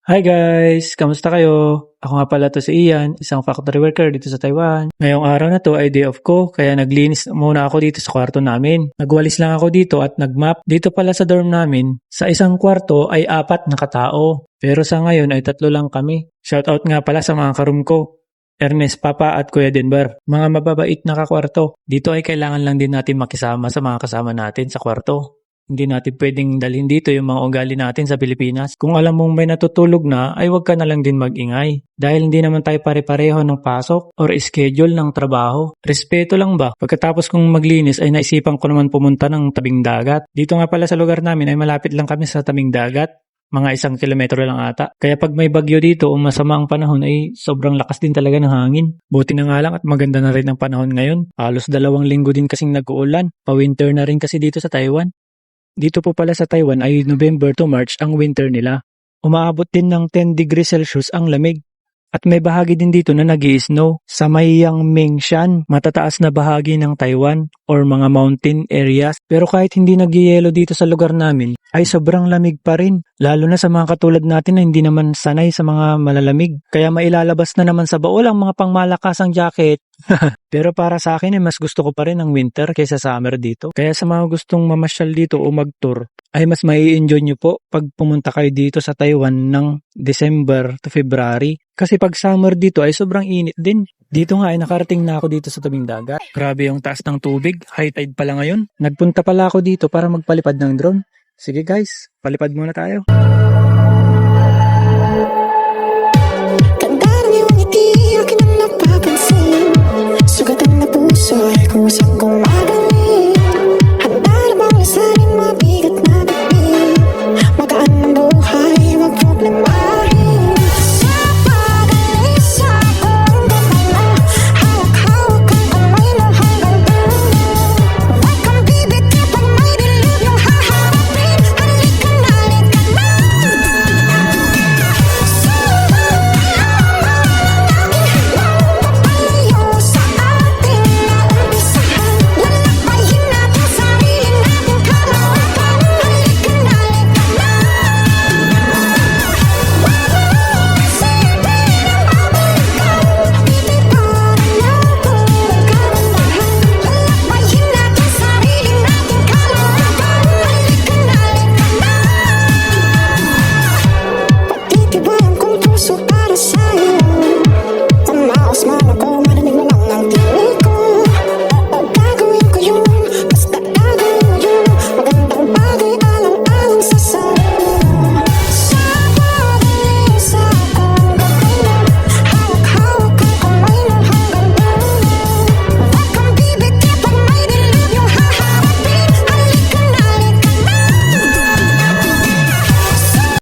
Hi guys! Kamusta kayo? Ako nga pala to si Ian, isang factory worker dito sa Taiwan. Ngayong araw na to ay day off ko, kaya naglinis muna ako dito sa kwarto namin. Nagwalis lang ako dito at nagmap. Dito pala sa dorm namin, sa isang kwarto ay 4 na katao. Pero sa ngayon ay 3 lang kami. Shoutout nga pala sa mga karoom ko. Ernest, Papa at Kuya Denver. Mga mababait na kakwarto. Dito ay kailangan lang din natin makisama sa mga kasama natin sa kwarto. Hindi natin pwedeng dalhin dito yung mga ugali natin sa Pilipinas. Kung alam mong may natutulog na, ay huwag ka na lang din mag-ingay. Dahil hindi naman tayo pare-pareho ng pasok or schedule ng trabaho. Respeto lang ba? Pagkatapos kong maglinis ay naisipan ko naman pumunta ng tabing dagat. Dito nga pala sa lugar namin ay malapit lang kami sa tabing dagat. Mga 1 kilometro lang ata. Kaya pag may bagyo dito o masama ang panahon ay sobrang lakas din talaga ng hangin. Buti na nga lang at maganda na rin ang panahon ngayon. Halos 2 linggo din kasing nag-uulan. Pa-winter na rin kasi dito sa Taiwan. Dito po pala sa Taiwan ay November to March ang winter nila. Umaabot din ng 10 degrees Celsius ang lamig. At may bahagi din dito na nag-i-snow sa may Yangmingshan, matataas na bahagi ng Taiwan or mga mountain areas. Pero kahit hindi nag-yelo dito sa lugar namin, ay sobrang lamig pa rin. Lalo na sa mga katulad natin na hindi naman sanay sa mga malalamig. Kaya mailalabas na naman sa baul ang mga pangmalakasang jacket. Pero para sa akin ay mas gusto ko pa rin ang winter kaysa summer dito. Kaya sa mga gustong mamasyal dito o mag-tour, ay mas mai-enjoy nyo po pag pumunta kayo dito sa Taiwan ng December to February. Kasi pag summer dito ay sobrang init din. Dito nga ay nakarating na ako dito sa tabing dagat. Grabe yung taas ng tubig, high tide pala ngayon. Nagpunta pala ako dito para magpalipad ng drone. Sige guys, palipad muna tayo.